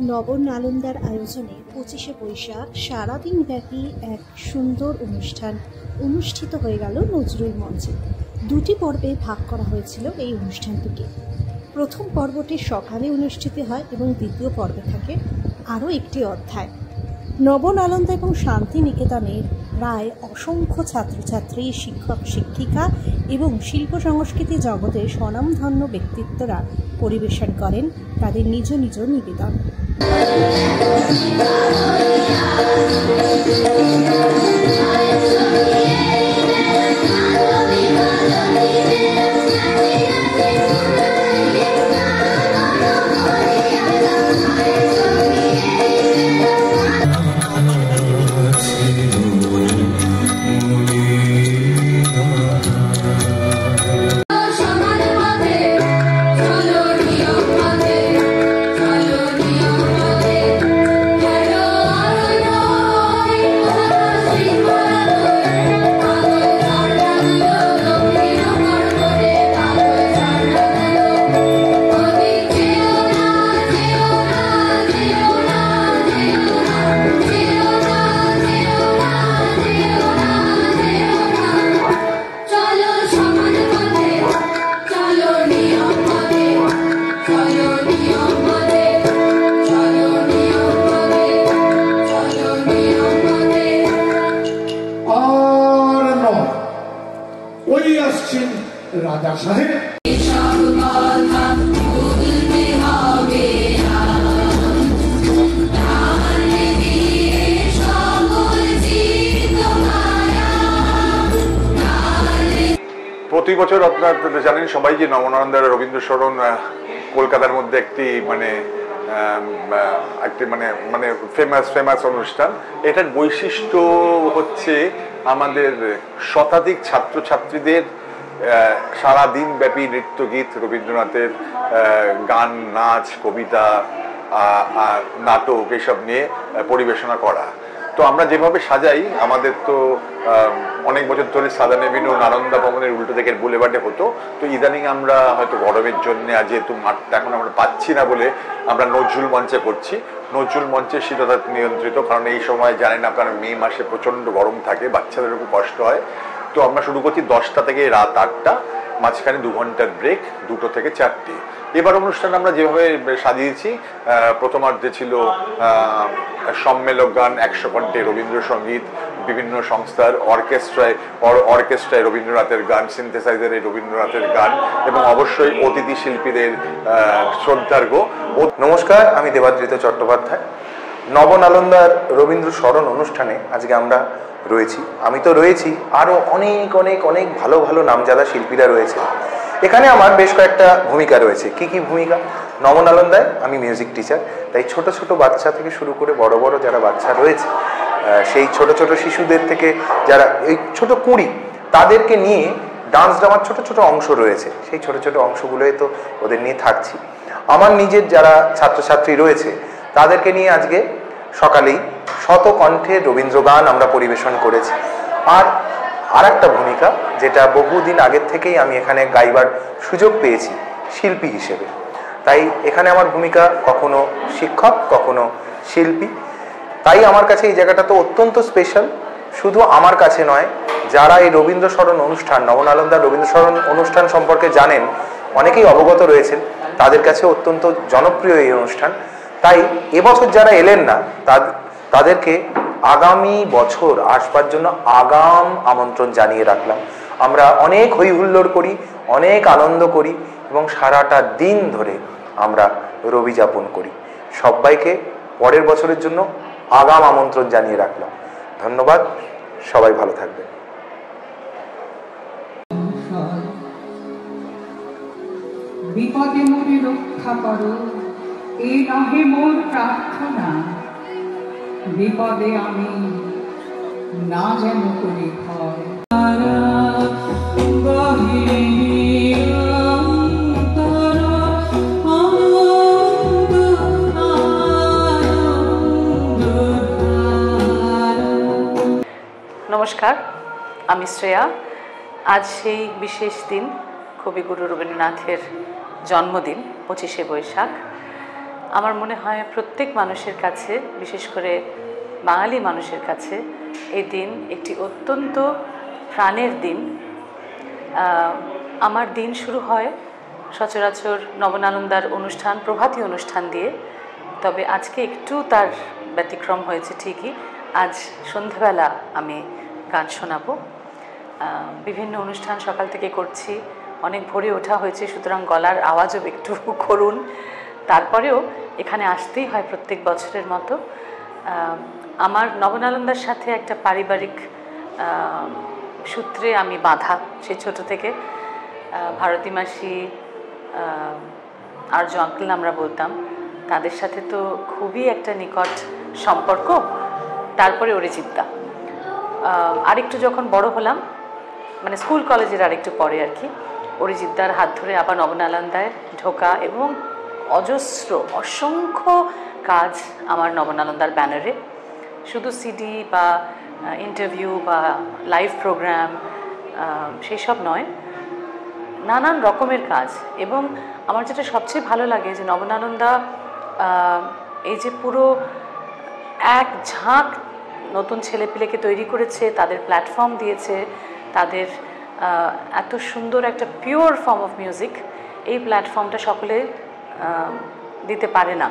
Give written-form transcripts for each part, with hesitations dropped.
নবন নালন্দার আয়োজনে 25শে বৈশাখ সারাদিন ব্যাপী এক সুন্দর অনুষ্ঠান অনুষ্ঠিত হয়ে গেল নজরুল মঞ্চে। দুটি পর্বে ভাগ করা হয়েছিল এই অনুষ্ঠানটিকে। প্রথম পর্বটি সকালে অনুষ্ঠিত হয় এবং দ্বিতীয় পর্বে থাকে আরও একটি অধ্যায়। নবন নালন্দা এবং শান্তিনিকেতনের প্রায় অসংখ্য ছাত্রছাত্রী, শিক্ষক শিক্ষিকা এবং শিল্প সংস্কৃতি জগতের স্বনামধন্য ব্যক্তিত্বরা পরিবেশন করেন তাদের নিজ নিজ নিবেদন। রাজা সাহেব প্রতি বছর আপনারা জানেন সবাই যে নবনালন্দার রবীন্দ্র স্মরণ কলকাতার মধ্যে একটি ফেমাস অনুষ্ঠান। এটার বৈশিষ্ট্য হচ্ছে আমাদের শতাধিক ছাত্রছাত্রীদের সারাদিন ব্যাপী নৃত্য গীত, রবীন্দ্রনাথের গান, নাচ, কবিতা, নাটক এসব নিয়ে পরিবেশনা করা। তো আমরা যেভাবে সাজাই, আমাদের তো অনেক বছর ধরে সাজানো বিভিন্ন নালন্দা ভবনের উল্টো দিকের বুলেভার্ডে হতো। তো ইদানিং আমরা হয়তো গরমের জন্য যেহেতু মাঠটা এখন আমরা পাচ্ছি না বলে আমরা নজরুল মঞ্চে করছি। নজরুল মঞ্চে শীততা নিয়ন্ত্রিত, কারণ এই সময় জানেন আপনারা মে মাসে প্রচণ্ড গরম থাকে, বাচ্চাদেরও খুব কষ্ট হয়। তো আমরা শুরু করছি 10টা থেকে রাত 8টা, মাঝখানে 2 ঘন্টার ব্রেক, 2টো থেকে 4টে। এবার অনুষ্ঠান আমরা যেভাবে সাজিয়েছি, প্রথমার্ধে ছিল সম্মেলক গান, 100 কণ্ঠে রবীন্দ্রসঙ্গীত, বিভিন্ন সংস্থার অর্কেস্ট্রায় রবীন্দ্রনাথের গান, সিনথেসাইজারে রবীন্দ্রনাথের গান এবং অবশ্যই অতিথি শিল্পীদের শ্রদ্ধার্ঘ্য। নমস্কার, আমি দেবাদ্রিত চট্টোপাধ্যায়। নবনালন্দার রবীন্দ্র স্মরণ অনুষ্ঠানে আজকে আমরা রয়েছি। আমি তো রয়েছি, আরও অনেক অনেক অনেক ভালো ভালো নামজাদা শিল্পীরা রয়েছে। এখানে আমার বেশ কয়েকটা ভূমিকা রয়েছে। কি কি ভূমিকা? নবনালন্দায় আমি মিউজিক টিচার, তাই ছোট ছোট বাচ্চা থেকে শুরু করে বড় বড় যারা বাচ্চা রয়েছে, সেই ছোট ছোট শিশুদের থেকে যারা এই ছোট কুঁড়ি, তাদেরকে নিয়ে ডান্স ড্রামার ছোট ছোট অংশ রয়েছে। সেই ছোট ছোট অংশগুলোই তো ওদের নিয়ে থাকছি। আমার নিজের যারা ছাত্রছাত্রী রয়েছে তাদেরকে নিয়ে আজকে সকালেই শতকণ্ঠে রবীন্দ্রগান আমরা পরিবেশন করেছি। আর একটা ভূমিকা, যেটা বহুদিন আগের থেকেই আমি এখানে গাইবার সুযোগ পেয়েছি শিল্পী হিসেবে, তাই এখানে আমার ভূমিকা কখনো শিক্ষক, কখনো শিল্পী। তাই আমার কাছে এই জায়গাটা তো অত্যন্ত স্পেশাল। শুধু আমার কাছে নয়, যারা এই রবীন্দ্র স্মরণ অনুষ্ঠান, নবনালন্দার রবীন্দ্র স্মরণ অনুষ্ঠান সম্পর্কে জানেন, অনেকেই অবগত রয়েছেন, তাদের কাছে অত্যন্ত জনপ্রিয় এই অনুষ্ঠান। তাই এবছর যারা এলেন না, তাদেরকে আগামী বছর আসবার জন্য আগাম আমন্ত্রণ জানিয়ে রাখলাম। আমরা অনেক হই হুল্লোড় করি, অনেক আনন্দ করি এবং সারাটা দিন ধরে আমরা রবি যাপন করি। সবাইকে পরের বছরের জন্য আগাম আমন্ত্রণ জানিয়ে রাখলাম। ধন্যবাদ, সবাই ভালো থাকবেন। বিপদে মোরে রক্ষা করো, এ নহে মোর প্রার্থনা। বিপদে আমি না যেন করি ভয়। নমস্কার, আমি শ্রেয়া। আজ সেই বিশেষ দিন, কবিগুরু রবীন্দ্রনাথের জন্মদিন, 25শে বৈশাখ। আমার মনে হয় প্রত্যেক মানুষের কাছে, বিশেষ করে বাঙালি মানুষের কাছে এই দিন একটি অত্যন্ত প্রাণের দিন। আমার দিন শুরু হয় সচরাচর নবনালন্দার অনুষ্ঠান, প্রভাতী অনুষ্ঠান দিয়ে। তবে আজকে একটু তার ব্যতিক্রম হয়েছে ঠিকই। আজ সন্ধ্যাবেলা আমি গান শোনাবো। বিভিন্ন অনুষ্ঠান সকাল থেকে করছি, অনেক ভোরে ওঠা হয়েছে, সুতরাং গলার আওয়াজও একটু করুন। তারপরেও এখানে আসতেই হয় প্রত্যেক বছরের মতো। আমার নবনালন্দার সাথে একটা পারিবারিক সূত্রে আমি বাঁধা, সেই ছোটো থেকে। ভারতী মাসি, আর যে আঙ্কেল আমরা বলতাম, তাদের সাথে তো খুবই একটা নিকট সম্পর্ক। তারপরে অরিজিৎদা। আরেকটু যখন বড় হলাম, মানে স্কুল কলেজের আরেকটু পরে আর কি, অরিজিৎদার হাত ধরে আবার নবনালন্দায় ঢোকা এবং অজস্র অসংখ্য কাজ আমার নবনালন্দার ব্যানারে। শুধু সিডি বা ইন্টারভিউ বা লাইভ প্রোগ্রাম সেই সব নয়, নানান রকমের কাজ। এবং আমার যেটা সবচেয়ে ভালো লাগে যে নবনালন্দা এই যে পুরো এক ঝাঁক নতুন ছেলেপিলেকে তৈরি করেছে, তাদের প্ল্যাটফর্ম দিয়েছে, তাদের এত সুন্দর একটা পিওর ফর্ম অফ মিউজিক, এই প্ল্যাটফর্মটা সকলে দিতে পারে না।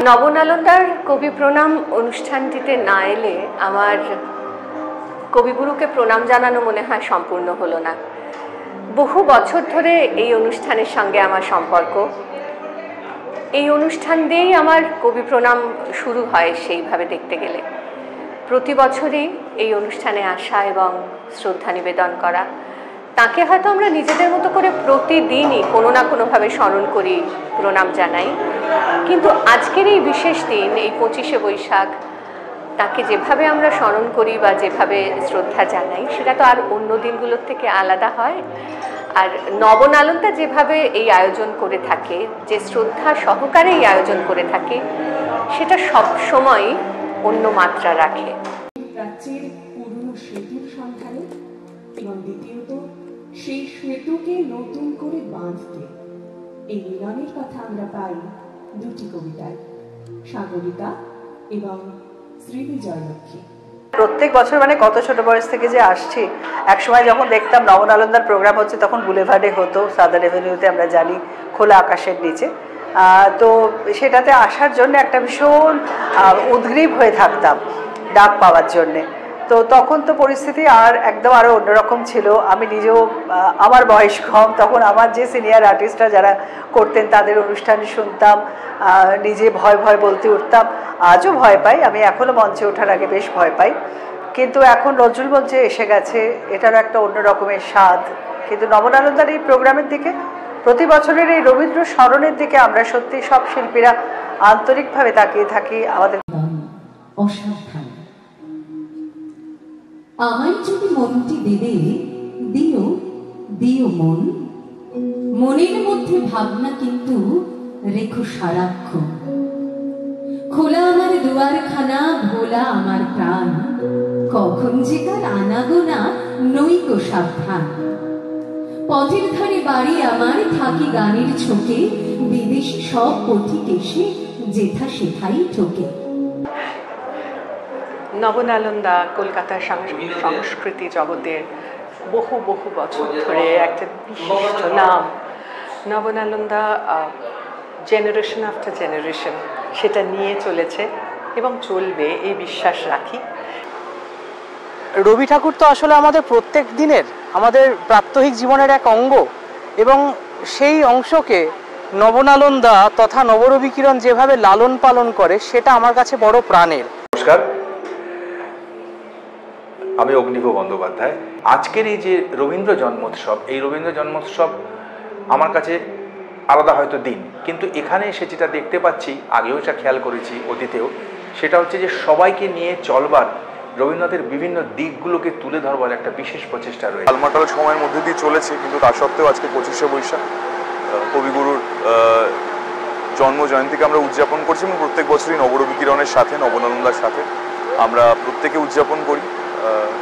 নবনালন্দার কবি প্রণাম অনুষ্ঠানটিতে না এলে আমার কবিগুরুকে প্রণাম জানানো মনে হয় সম্পূর্ণ হলো না। বহু বছর ধরে এই অনুষ্ঠানের সঙ্গে আমার সম্পর্ক। এই অনুষ্ঠান দিয়েই আমার কবি প্রণাম শুরু হয় সেইভাবে দেখতে গেলে। প্রতি বছরই এই অনুষ্ঠানে আসা এবং শ্রদ্ধা নিবেদন করা। তাকে হয়তো আমরা নিজেদের মতো করে প্রতিদিনই কোনো না কোনোভাবে স্মরণ করি, প্রণাম জানাই, কিন্তু আজকের এই বিশেষ দিন, এই 25শে বৈশাখ, তাকে যেভাবে আমরা স্মরণ করি বা যেভাবে শ্রদ্ধা জানাই, সেটা তো আর অন্য দিনগুলোর থেকে আলাদা হয়। আর নবনালন্দা যেভাবে এই আয়োজন করে থাকে, যে শ্রদ্ধা সহকারে এই আয়োজন করে থাকে, সেটা সব সময় অন্য মাত্রা রাখে। প্রাচীর পুরনো সেতুর সন্ধানে এবং দ্বিতীয়ত সেই সেতুকে নতুন করে বাঁধতে, এই মিলনের কথা আমরা পাই দুটি কবিতায়, সাগরিকা এবং শ্রীবি জয়লক্ষ্মী। প্রত্যেক বছর মানে কত ছোট বয়স থেকে যে আসছি, একসময় যখন দেখতাম নবনালন্দার প্রোগ্রাম হচ্ছে তখন বুলেভার্ডে হতো, সাদার্ন এভিনিউতে আমরা জানি, খোলা আকাশের নিচে। তো সেটাতে আসার জন্য একটা ভীষণ উদ্গ্রীব হয়ে থাকতাম ডাক পাওয়ার জন্যে। তো তখন তো পরিস্থিতি আর একদম আরও অন্যরকম ছিল। আমি নিজেও, আমার বয়স কম, তখন আমার যে সিনিয়র আর্টিস্টরা যারা করতেন তাদের অনুষ্ঠান শুনতাম, নিজে ভয় ভয় বলতে উঠতাম। আজও ভয় পাই, আমি এখনও মঞ্চে ওঠার আগে বেশ ভয় পাই, কিন্তু এখন নজরুল মঞ্চে এসে গেছে, এটারও একটা অন্য রকমের স্বাদ। কিন্তু নবনালন্দার এই প্রোগ্রামের দিকে, প্রতি বছরের এই রবীন্দ্র স্মরণের দিকে আমরা সত্যি সব শিল্পীরা আন্তরিকভাবে তাকিয়ে থাকি। আমাদের অসাবধান আমায় যদি মনটি দেবে, দিও দিও মন, মনের মধ্যে ভাবনা কিন্তু রেখো সারাক্ষণ। খোলা আমার দুয়ারখানা, ভোলা আমার প্রাণ, কখন যে কার আনাগোনা নইকো সাবধান। পথের ধারে বাড়ি আমার, থাকি গানের ছোকে, বিদেশি সব পথিক এসে যেথা সেথাই ঠোকে। নবনালন্দা কলকাতার সংস্কৃতি জগতের বহু বহু বছর ধরে একটা বিশিষ্ট নাম। নবনালন্দা জেনারেশন আফটার জেনারেশন সেটা নিয়ে চলেছে এবং চলবে, এই বিশ্বাস রাখি। রবি ঠাকুর তো আসলে আমাদের প্রত্যেক দিনের, আমাদের প্রাত্যহিক জীবনের এক অঙ্গ, এবং সেই অংশকে নবনালন্দা তথা নবরবি কিরণ যেভাবে লালন পালন করে, সেটা আমার কাছে বড় প্রাণের। নমস্কার, আমি অগ্নিভ বন্দ্যোপাধ্যায়। আজকের এই যে রবীন্দ্র জন্মোৎসব, এই রবীন্দ্র জন্মোৎসব আমার কাছে আলাদা হয়তো দিন, কিন্তু এখানে এসে যেটা দেখতে পাচ্ছি, আগেও এটা খেয়াল করেছি অতীতেও, সেটা হচ্ছে যে সবাইকে নিয়ে চলবার, রবীন্দ্রনাথের বিভিন্ন দিকগুলোকে তুলে ধরবার একটা বিশেষ প্রচেষ্টা রয়েছে। টালমাটাল সময়ের মধ্যে দিয়ে চলেছে, কিন্তু তা সত্ত্বেও আজকে 25শে বৈশাখ কবিগুরুর জন্ম জয়ন্তীকে আমরা উদযাপন করছি এবং প্রত্যেক বছরই নবরবি কিরণের সাথে, নবনালন্দার সাথে আমরা প্রত্যেকে উদযাপন করি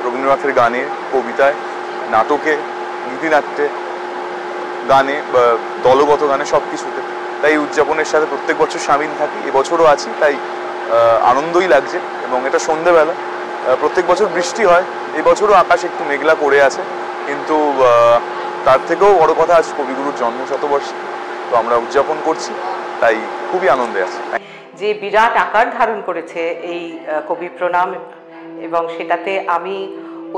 রবীন্দ্রনাথের গানে, কবিতায়, নাটকে, গীতিনাট্যে, গানে, দলগত গানে, সব কিছুতে। তাই উদযাপনের সাথে প্রত্যেক বছর সামিল থাকি, এবছরও আছি, তাই আনন্দই লাগছে। এবং এটা সন্ধ্যেবেলা, প্রত্যেক বছর বৃষ্টি হয়, এবছরও আকাশ একটু মেঘলা করে আছে, কিন্তু তার থেকেও বড় কথা আজ কবিগুরুর জন্ম শতবর্ষে, তো আমরা উদযাপন করছি, তাই খুবই আনন্দে আছি। যে বিরাট আকার ধারণ করেছে এই কবি প্রণাম, এবং সেটাতে আমি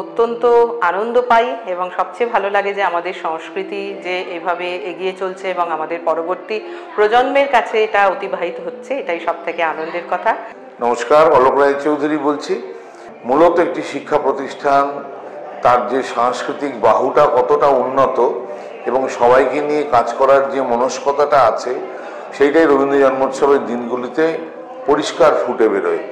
অত্যন্ত আনন্দ পাই এবং সবচেয়ে ভালো লাগে যে আমাদের সংস্কৃতি যে এভাবে এগিয়ে চলছে এবং আমাদের পরবর্তী প্রজন্মের কাছে এটা অতিবাহিত হচ্ছে, এটাই সব থেকে আনন্দের কথা। নমস্কার, অলোক রায় চৌধুরী বলছি। মূলত একটি শিক্ষা প্রতিষ্ঠান, তার যে সাংস্কৃতিক বাহুটা কতটা উন্নত এবং সবাইকে নিয়ে কাজ করার যে মনস্কতাটা আছে, সেইটাই রবীন্দ্র জন্মোৎসবের দিনগুলিতে পরিষ্কার ফুটে বেরোয়।